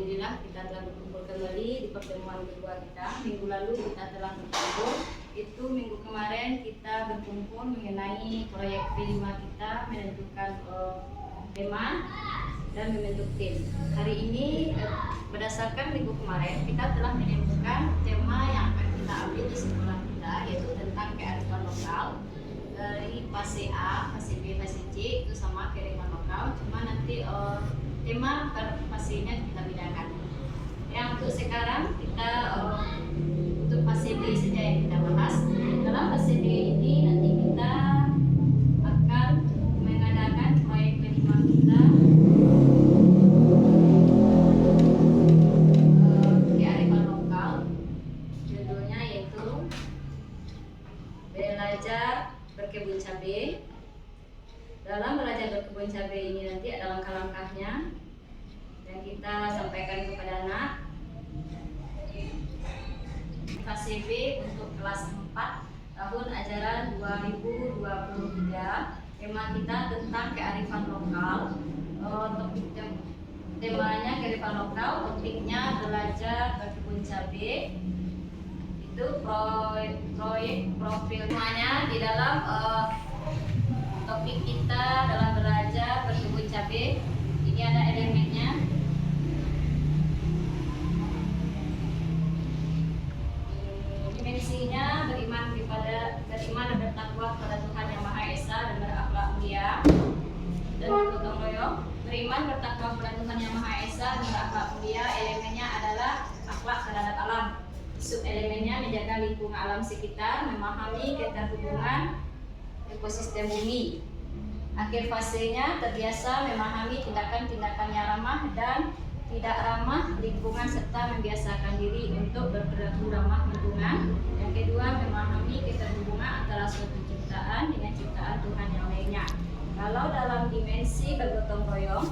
Alhamdulillah kita telah berkumpul kembali di pertemuan kedua kita. Minggu lalu kita telah berkumpul. Itu minggu kemarin kita berkumpul mengenai proyek P5 kita, menentukan tema dan membentuk tim. Hari ini berdasarkan minggu kemarin kita telah menentukan tema yang akan kita ambil di sekolah kita, yaitu tentang kearifan lokal. Dari fase A, fase B, fase C itu sama kearifan lokal, cuma nanti tema per fasenya kita bedakan. Yang untuk sekarang kita untuk fase B saja yang kita bahas. Dalam fase B ini nanti kita akan mengadakan proyek P5 kita kearifan lokal. Judulnya yaitu belajar berkebun cabai. Dalam belajar berkebun cabai ini nanti ada langkah-langkahnya yang kita sampaikan kepada anak. Fase B untuk kelas 4 tahun ajaran 2023. Tema kita tentang kearifan lokal. Topik temanya kearifan lokal, topiknya belajar berkebun cabai. Itu proyek profil semuanya di dalam topik kita dalam belajar berkebun cabai. Ini ada elemennya. Dimensinya beriman dan bertakwa kepada Tuhan Yang Maha Esa dan berakhlak mulia. Dan gotong royong, beriman bertakwa kepada Tuhan Yang Maha Esa dan berakhlak mulia. Elemennya adalah akhlak terhadap alam. Subelemennya menjaga lingkungan alam sekitar, memahami keterhubungan ekosistem bumi. Akhir fasenya terbiasa memahami tindakan-tindakan yang ramah dan tidak ramah lingkungan serta membiasakan diri untuk berperilaku ramah lingkungan. Yang kedua, memahami keterhubungan antara suatu ciptaan dengan ciptaan Tuhan yang lainnya. Kalau dalam dimensi bergotong royong,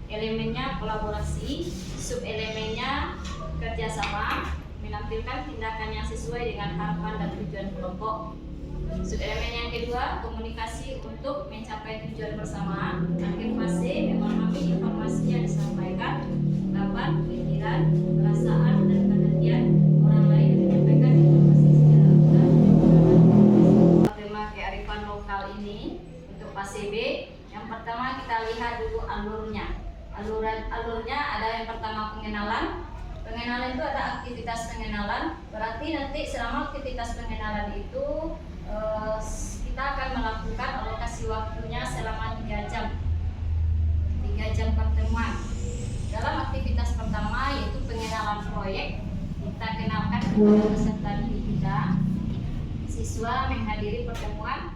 elemennya kolaborasi, subelemennya kerjasama, menampilkan tindakan yang sesuai dengan harapan dan tujuan kelompok. Subelemen yang kedua, komunikasi untuk mencapai tujuan bersama. Akhir fase, memahami informasi yang disampaikan, dapat pikiran, perasaan, dan perhatian orang lain yang menyampaikan informasi secara akurat. Tema kearifan lokal ini untuk fase B, yang pertama kita lihat dulu alurnya. Alurnya ada yang pertama pengenalan. Pengenalan itu ada aktivitas pengenalan, berarti nanti selama aktivitas pengenalan itu kita akan melakukan alokasi waktunya selama 3 jam. 3 jam pertemuan. Dalam aktivitas pertama yaitu pengenalan proyek, kita kenalkan kepada peserta didik kita. Siswa menghadiri pertemuan.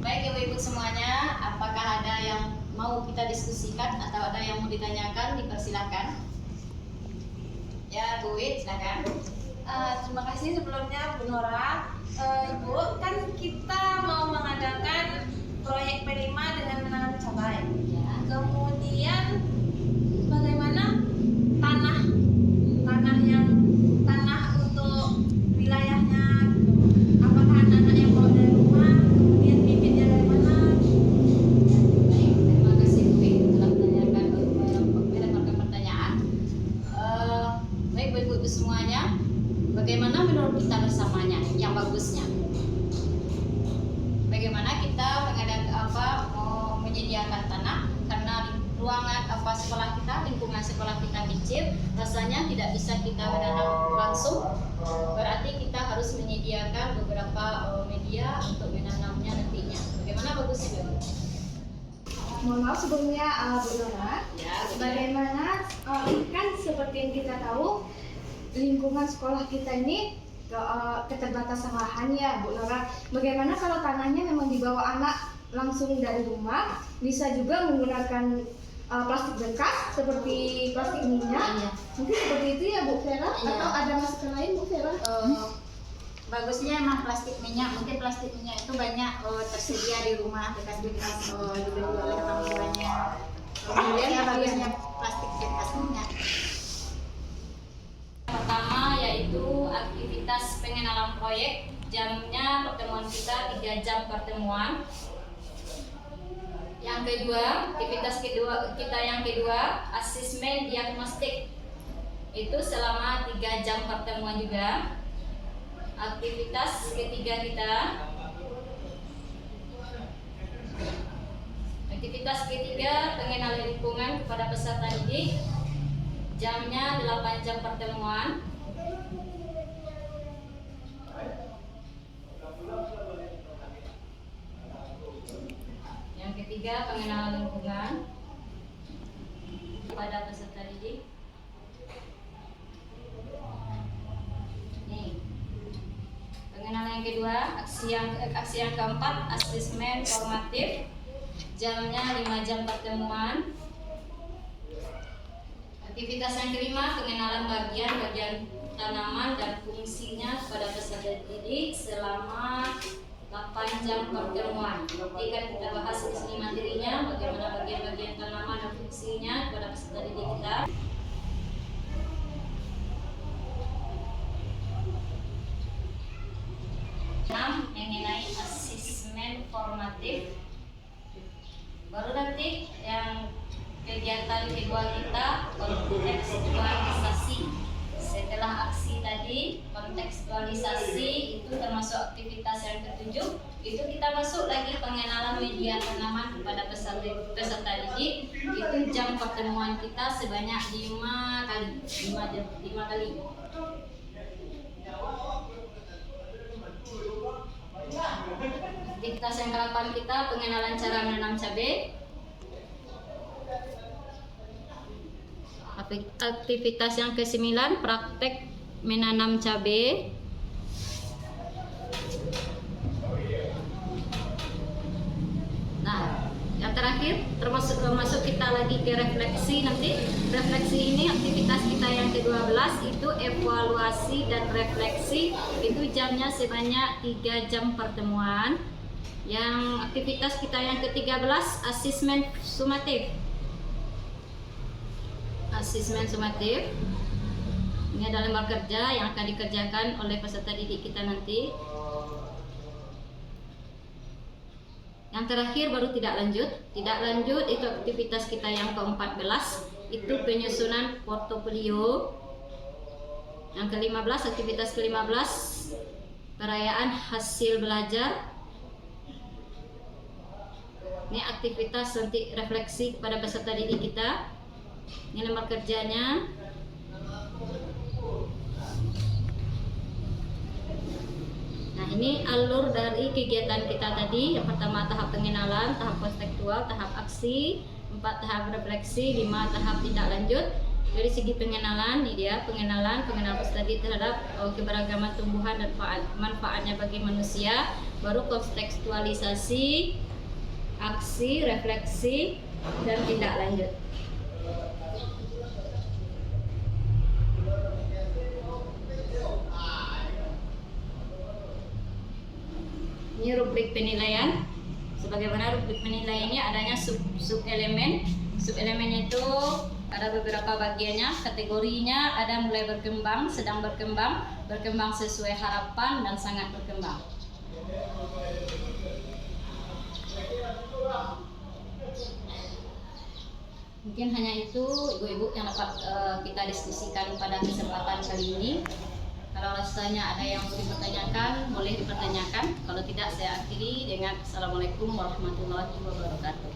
Baik Ibu-ibu semuanya, apakah ada yang mau kita diskusikan atau ada yang mau ditanyakan? Dipersilakan. Ya, Bu Wid, silakan. Terima kasih sebelumnya Bu Nora. Ibu, kan kita mau mengadakan proyek P5 dengan menanam cabai. Ya. Kemudian bagaimana tanah untuk wilayahnya? Apakah anak-anak yang bawa dari rumah? Kemudian bibitnya dari mana? Baik, terima kasih Bu Wid telah mendapatkan pertanyaan. Baik Bu-ibu semuanya, bagaimana menurut kita bersamanya yang bagusnya? Bagaimana kita menyediakan tanah karena ruangan sekolah kita, lingkungan sekolah kita kecil, rasanya tidak bisa kita menanam langsung. Berarti kita harus menyediakan beberapa media untuk menanamnya nantinya. Bagaimana bagusnya, Bu? Mohon maaf sebelumnya Bu Nora. Ya, Bagaimana kan seperti yang kita tahu lingkungan sekolah kita ini keterbatasan lahannya, Bu Nora. Bagaimana kalau tanahnya memang dibawa anak langsung dari rumah, bisa juga menggunakan plastik bekas seperti plastik minyak. Iya. Mungkin seperti itu ya Bu Vera, Iya. atau ada masukan lain Bu Vera? Bagusnya emang plastik minyak. Mungkin plastik minyak itu banyak tersedia di rumah, bekas-bekas dibeli oleh orang tuanya. Kemudian bagusnya plastik bekas minyak. Pertama yaitu aktivitas pengenalan proyek. Jamnya pertemuan kita 3 jam pertemuan. Yang kedua, aktivitas kedua kita yang kedua, asesmen diagnostik. Itu selama 3 jam pertemuan juga. Aktivitas ketiga kita, pengenalan lingkungan kepada peserta didik. Jamnya 8 jam pertemuan. Yang ketiga, pengenalan lingkungan kepada peserta didik. Nih. Pengenalan yang kedua, aksi yang keempat, asesmen formatif. Jamnya 5 jam pertemuan. Aktivitas yang kelima, pengenalan bagian tanaman dan fungsinya kepada peserta didik selama 8 jam pertemuan. Nanti kan kita bahas di sini materinya, bagaimana bagian-bagian tanaman dan fungsinya kepada peserta didik kita. Mengenai asesmen formatif. Baru nanti yang kegiatan kedua kita, kontekstualisasi. Setelah aksi tadi, kontekstualisasi itu termasuk aktivitas yang ketujuh. Itu kita masuk lagi pengenalan media tanaman kepada peserta didik. Itu jam pertemuan kita sebanyak 5 kali. Aktivitas yang ke-8 kita, pengenalan cara menanam cabai. Aktivitas yang ke-9, praktek menanam cabai. Nah, yang terakhir termasuk kita lagi ke refleksi nanti. Refleksi ini aktivitas kita yang ke-12 itu evaluasi dan refleksi. Itu jamnya sebanyak 3 jam pertemuan. Yang aktivitas kita yang ke-13 asesmen sumatif. Asesmen sumatif. Ini adalah lembar kerja yang akan dikerjakan oleh peserta didik kita nanti. Yang terakhir baru tidak lanjut. Tidak lanjut itu aktivitas kita yang ke-14, itu penyusunan portofolio. Yang ke-15, aktivitas ke-15 perayaan hasil belajar. Ini aktivitas nanti refleksi kepada peserta didik kita. Ini lembar kerjanya. Nah, ini alur dari kegiatan kita tadi. Yang pertama tahap pengenalan, tahap konseptual, tahap aksi, 4 tahap refleksi, 5 tahap tidak lanjut. Dari segi pengenalan, ini dia pengenalan peserta didik terhadap keberagaman tumbuhan dan manfaatnya bagi manusia. Baru kontekstualisasi, aksi, refleksi, dan tindak lanjut. Ini rubrik penilaian. Sebagaimana rubrik penilaiannya adanya sub-elemen. Sub-elemennya itu ada beberapa bagiannya. Kategorinya ada mulai berkembang, sedang berkembang, berkembang sesuai harapan, dan sangat berkembang. Mungkin hanya itu ibu-ibu yang dapat kita diskusikan pada kesempatan kali ini. Kalau rasanya ada yang mau dipertanyakan, boleh dipertanyakan. Kalau tidak, saya akhiri dengan Assalamualaikum warahmatullahi wabarakatuh.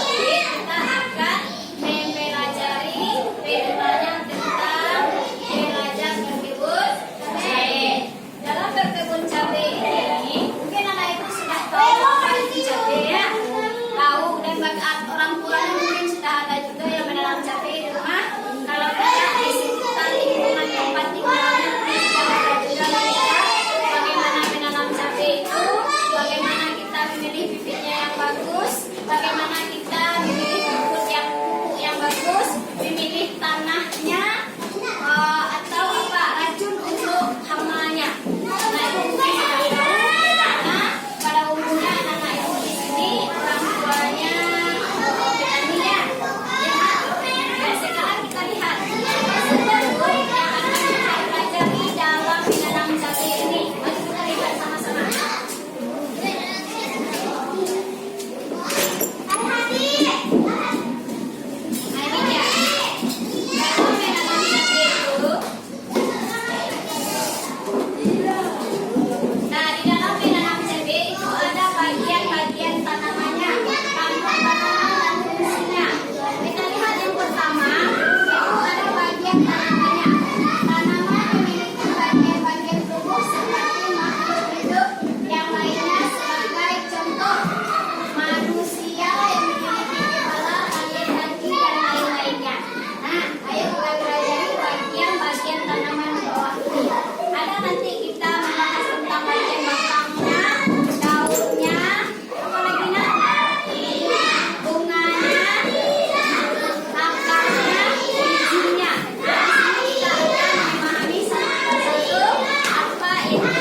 Jadi kita akan mempelajari bagian tanamannya. Tanaman memiliki bagian-bagian tubuh seperti makhluk hidup yang lainnya sebagai contoh manusia yang memiliki kepala, tangan, kaki, dan lain-lainnya. Nah, ayo kita pelajari bagian-bagian tanaman di bawah ini. Ada nanti kita membahas tentang bagian batangnya, daunnya, apa lagi nak? Bunganya, akarnya, bijinya. Nah, di sini kita akan memahami satu persatu apa itu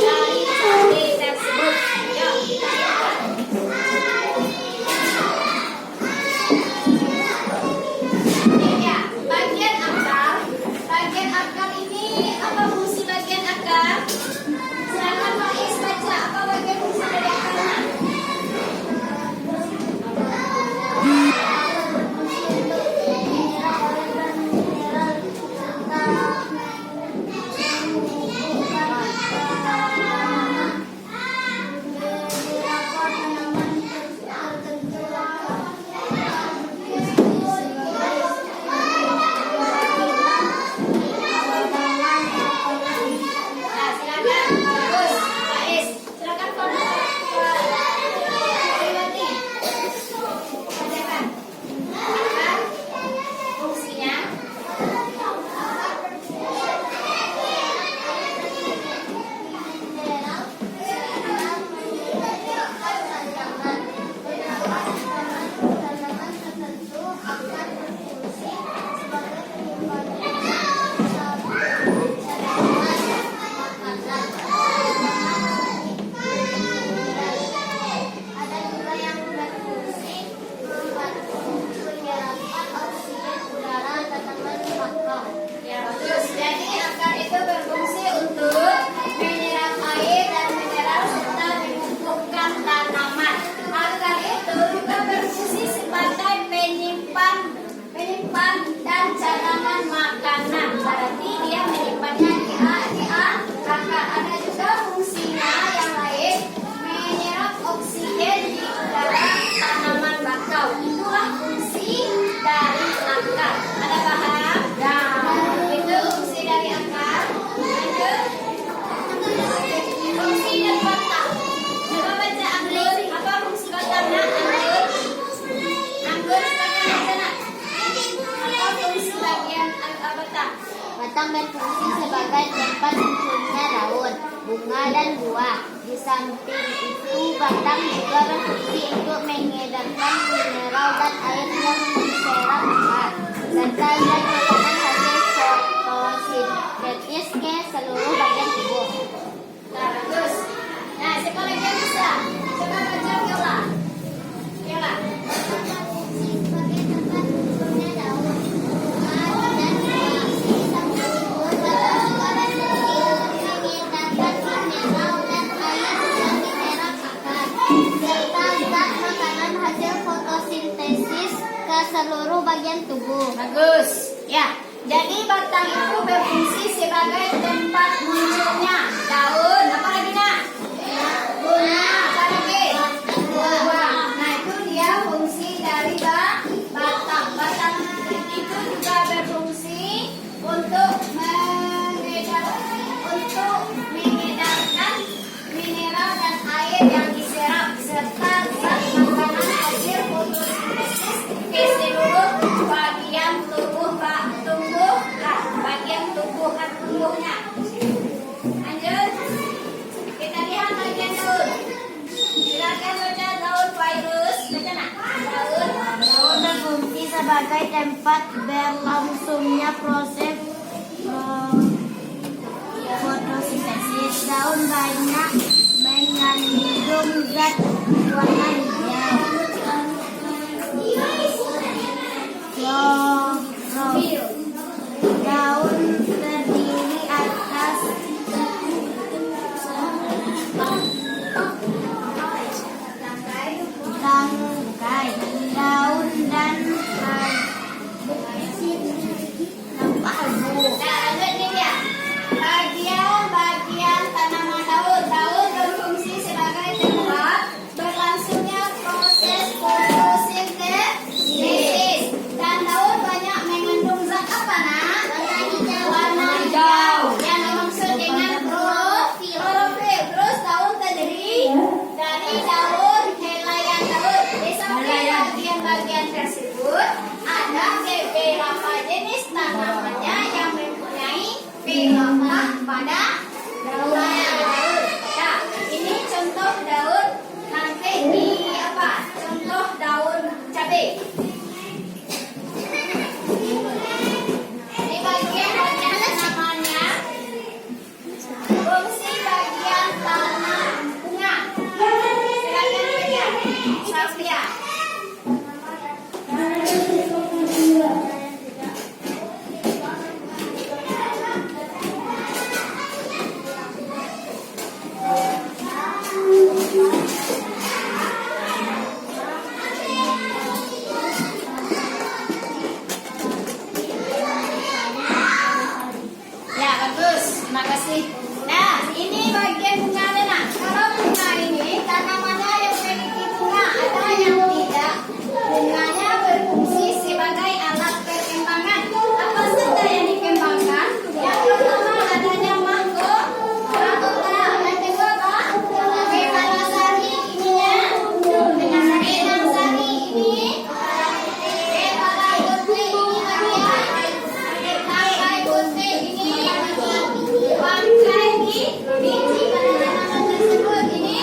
ciri-ciri tersebut. Yuk, kita lihat. Ini dia, bagian akar. Bagian akar ini apa fungsi bagian akar? Silakan Faiz baca apa bagian fungsi dari akarnya. Nah, silakan bagus Faiz. Silakan Pribadi. Bacakan. Akar fungsinya. Ada juga yang berfungsi membantu penyerapan oksigen udara tanaman bakau. Ya, bagus. Jadi akar itu berfungsi untuk menyerap air dan mineral serta menumbuhkan tanaman. Akar itu juga berfungsi sebagai penyimpan dan cadangan makanan. Berarti dia menyimpannya di akar. Ada juga fungsinya yang lain, menyerap oksigen di udara tanaman bakau. Itulah fungsi dari akar. Ada paham? Itu fungsi dari akar. Lanjut. Fungsi dari batang. Coba baca anggur. Apa fungsi batangnya? Anggur silakan baca nak. Apa fungsi bagian batang? Batang berfungsi sebagai tempat munculnya daun, bunga, dan buah. Di samping itu, batang juga berfungsi untuk mengedarkan mineral dan air yang diserap akar, serta zat makanan hasil fotosintesis ke seluruh bagian tubuh. Nah, bagus. Nah, siapa lagi yang bisa? Coba baca Viola. Viola. Sebagai tempat munculnya daun, bunga, dan buah. Di samping itu, batang juga berfungsi mengedarkan mineral dan air yang diserap akar, serta zat makanan hasil fotosintesis ke seluruh bagian tubuh. Bagus. Ya. Jadi batang itu berfungsi sebagai tempat munculnya daun. Apa lagi nak? Bunga. Apa lagi? Buah. Nah, itu dia fungsi dari batang. Batang itu juga berfungsi untuk mengedarkan mineral dan air yang diserap serta zat makanan hasil fotosintesis ke seluruh bagian tumbuhnya. Lanjut. Kita lihat bagian daun. Silakan baca daun virus. Baca nak. Daun berfungsi sebagai tempat berlangsungnya proses fotosintesis. Daun banyak mengandung zat warna hijau, klorofil. Daun terdiri atas tangkai, daun, dan Nah, lanjut nih ya. Bagian-bagian tanaman daun. Daun berfungsi sebagai tempat berlangsungnya tanamannya yang mempunyai pelampak pada daunnya. Ya, ini contoh daun. Nanti di apa? Contoh daun cabai. Di bagian tanamannya, fungsi bagian tanah bunga. Silakan lihat, Safia. Ya, bagus. Terima kasih. Nah, ini bagian bunganya, nak. Kalau bunga ini tanamannya yang memiliki bunga, ada yang tidak. Bunganya berfungsi sebagai alat perkembangan. Apa saja yang dikembangkan? Yang pertama adanya manggo, yang kedua apa? Pepalasari ininya, penangsari ini, pepala putih ini bagian, bangkai putih ini, bangkai di biji pada tanaman tersebut ini,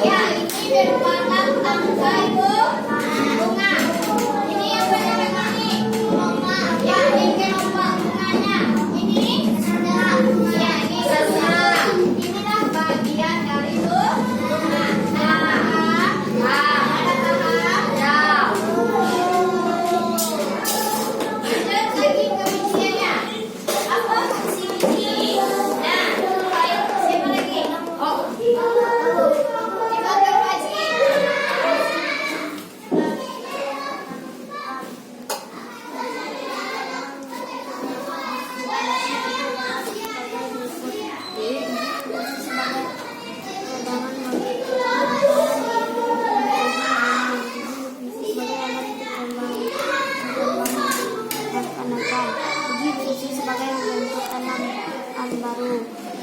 ya ini merupakan tangkai bunga. Ini yang banyak ini, ya ini kelompok bunganya. Ini ya ini sasa. Inilah bagian dari bunga. Ada tahap daun. Lanjut lagi ke bijinya. Apa fungsi biji? Nah, baik siapa lagi? Oh, dibantu Haji.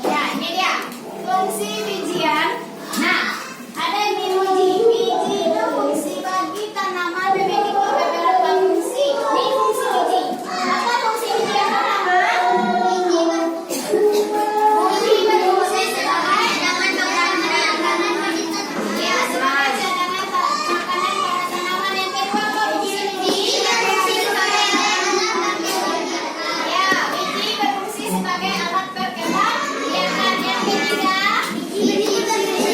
Ya, ini dia fungsi bijian. Nah, ada yang biji. Biji itu fungsi bagi tanaman memiliki beberapa fungsi. Ini fungsi biji. Apa fungsi biji yang pertama? Biji berfungsi sebagai cadangan makanan. Ya, sebagai cadangan makanan pada tanaman. Yang kedua apa biji berfungsi sebagai ya, biji berfungsi sebagai alat berkembang. Yang ketiga, biji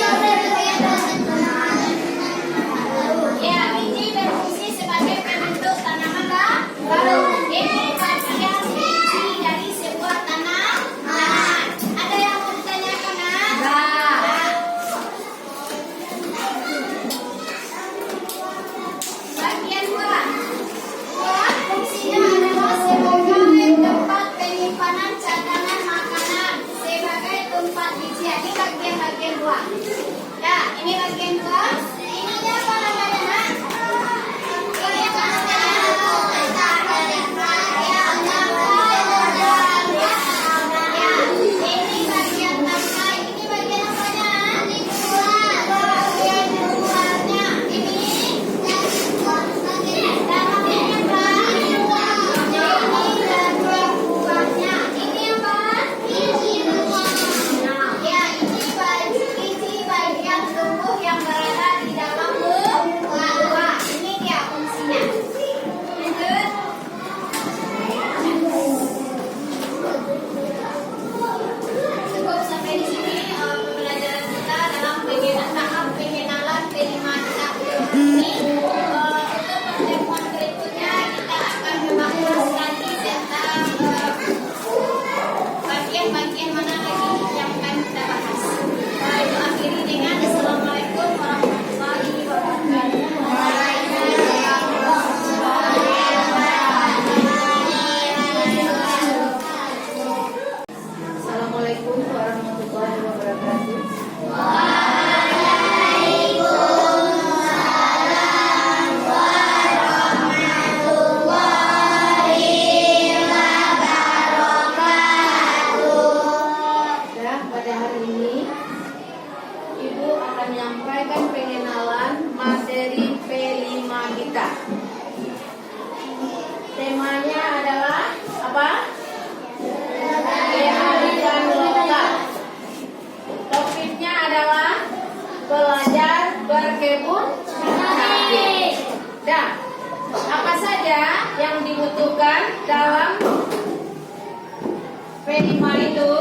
P5 itu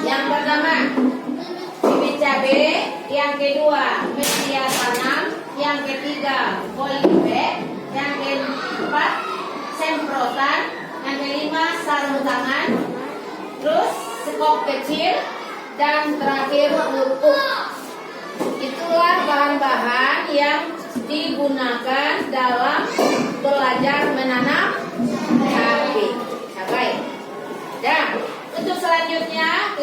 yang pertama bibit cabai, yang kedua media tanam, yang ketiga polybag, yang keempat semprotan, yang kelima sarung tangan, terus skop kecil, dan terakhir pupuk. Itulah bahan-bahan yang digunakan dalam belajar menanam cabai. Dan untuk selanjutnya,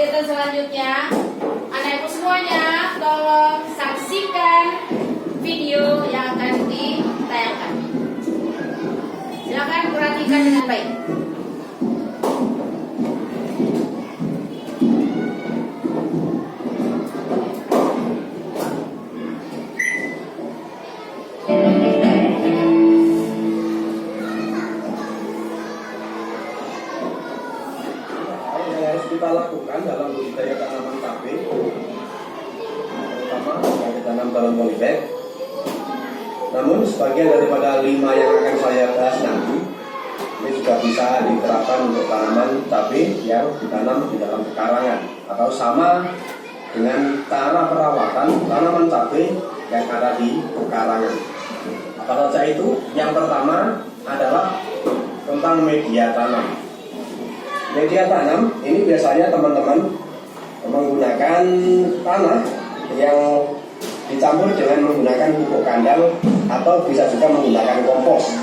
anak ibu semuanya tolong saksikan video yang akan ditayangkan. Silakan perhatikan dengan baik. Kita lakukan dalam budidaya tanaman cabai, terutama yang ditanam dalam polybag. Namun sebagian daripada 5 yang akan saya bahas nanti ini juga bisa diterapkan untuk tanaman cabai yang ditanam di dalam pekarangan atau sama dengan cara perawatan tanaman cabai yang ada di pekarangan. Apa saja itu? Yang pertama adalah tentang media tanam. Media tanam ini biasanya teman-teman menggunakan tanah yang dicampur dengan menggunakan pupuk kandang atau bisa juga menggunakan kompos.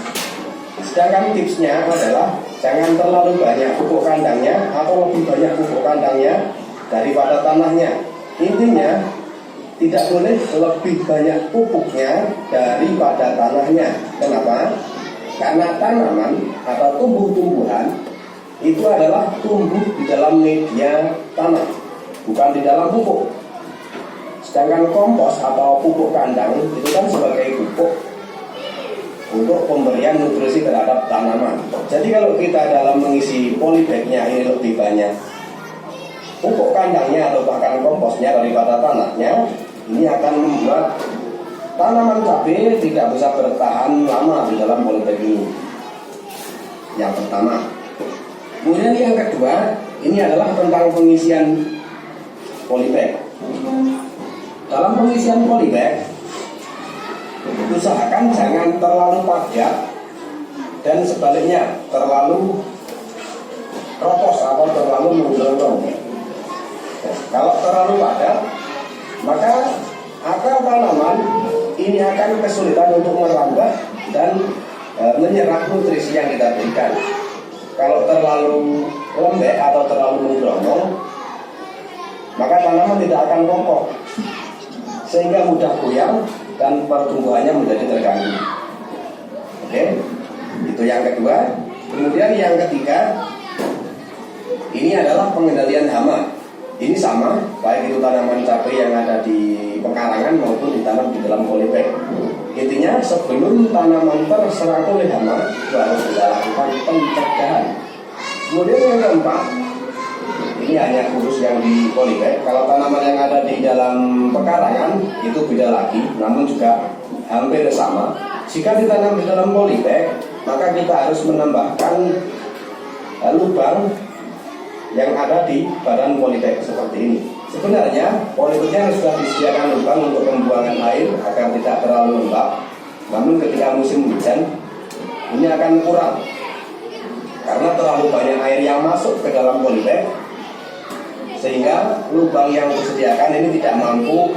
Sedangkan tipsnya adalah jangan terlalu banyak pupuk kandangnya atau lebih banyak pupuk kandangnya daripada tanahnya. Intinya tidak boleh lebih banyak pupuknya daripada tanahnya. Kenapa? Karena tanaman atau tumbuh-tumbuhan itu adalah tumbuh di dalam media tanah, bukan di dalam pupuk. Sedangkan kompos atau pupuk kandang itu kan sebagai pupuk untuk pemberian nutrisi terhadap tanaman. Jadi kalau kita dalam mengisi polybagnya ini lebih banyak pupuk kandangnya atau bahkan komposnya daripada tanahnya, ini akan membuat tanaman cabai tidak bisa bertahan lama di dalam polybag ini. Yang pertama. Kemudian yang kedua, ini adalah tentang pengisian polybag. Dalam pengisian polybag, usahakan jangan terlalu padat dan sebaliknya terlalu kropos atau terlalu menggelondong. Kalau terlalu padat, maka akar tanaman ini akan kesulitan untuk merambat dan menyerap nutrisi yang kita berikan. Kalau terlalu lembek atau terlalu menggelondong, maka tanaman tidak akan kokoh sehingga mudah goyang dan pertumbuhannya menjadi terganggu. Oke, itu yang kedua. Kemudian yang ketiga, ini adalah pengendalian hama. Ini sama, baik itu tanaman cabai yang ada di pekarangan maupun ditanam di dalam polybag. Intinya sebelum tanaman terserang oleh hama, itu harus kita lakukan pencegahan. Kemudian yang keempat, ini hanya khusus yang di polybag. Kalau tanaman yang ada di dalam pekarangan itu beda lagi, namun juga hampir sama. Jika ditanam di dalam polybag, maka kita harus menambahkan lubang yang ada di badan polybag seperti ini. Sebenarnya polybagnya sudah disediakan lubang untuk pembuangan air agar tidak terlalu lembab. Namun ketika musim hujan ini akan kurang karena terlalu banyak air yang masuk ke dalam polybag, sehingga lubang yang disediakan ini tidak mampu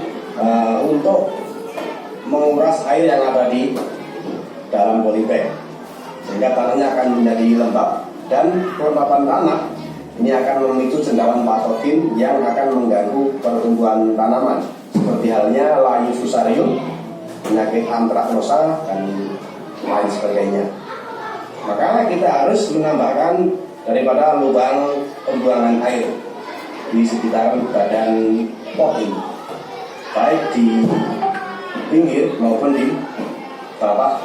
untuk menguras air yang ada di dalam polybag, sehingga tanahnya akan menjadi lembab dan kelembapan tanah ini akan memicu cendawan patogen yang akan mengganggu pertumbuhan tanaman, seperti halnya layu fusarium, penyakit antraknosa, dan lain sebagainya. Maka kita harus menambahkan daripada lubang pembuangan air di sekitar badan pot ini, baik di pinggir maupun di bawah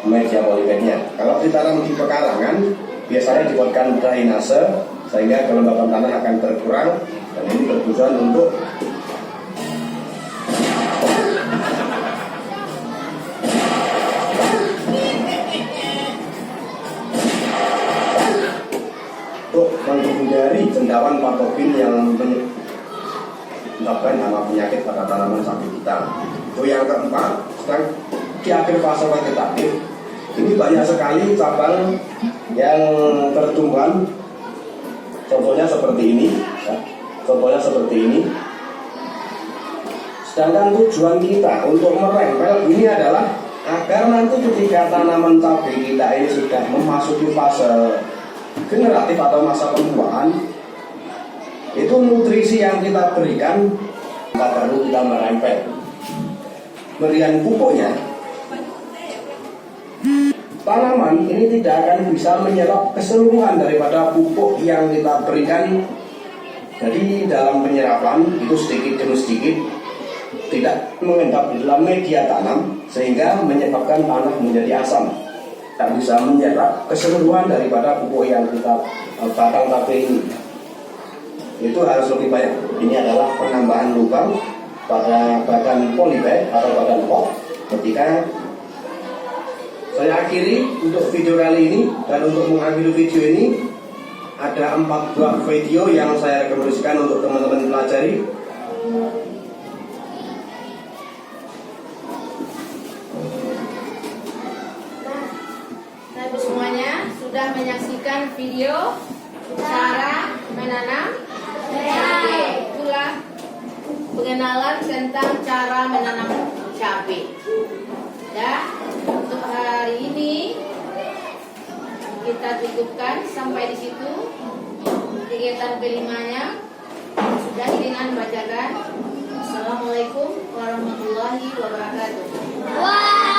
media polybagnya. Kalau ditanam di pekarangan, biasanya dibuatkan drainase sehingga kelembapan tanah akan berkurang, dan ini bertujuan untuk hindauan patogen yang menyebabkan hama penyakit pada tanaman cabai kita. Itu yang keempat. Sekarang di akhir fase vegetatif ini banyak sekali cabang yang pertumbuhan. Contohnya seperti ini, ya. Contohnya seperti ini. Sedangkan tujuan kita untuk merempel ini adalah agar nanti ketika tanaman cabai kita ini sudah memasuki fase generatif atau masa pembuahan, itu nutrisi yang kita berikan baru kita merempel. Berian pupuknya, tanaman ini tidak akan bisa menyerap keseluruhan daripada pupuk yang kita berikan. Jadi dalam penyerapan itu sedikit demi sedikit tidak mengendap di dalam media tanam sehingga menyebabkan tanah menjadi asam. Tak bisa menyerap keseluruhan daripada pupuk yang kita batang cabai ini. Itu harus lebih banyak. Ini adalah penambahan lubang pada badan polybag atau badan pot. Ketika saya akhiri untuk video kali ini, dan untuk mengakhiri video ini ada 4 buah video yang saya rekomendasikan untuk teman-teman pelajari. Nah, ibu semuanya sudah menyaksikan video cara menanam cabai. Itulah pengenalan tentang cara menanam cabai. Ya, untuk hari ini kita cukupkan sampai di situ. Kegiatan kelimanya sudah dengan bacakan. Assalamualaikum warahmatullahi wabarakatuh. Wah.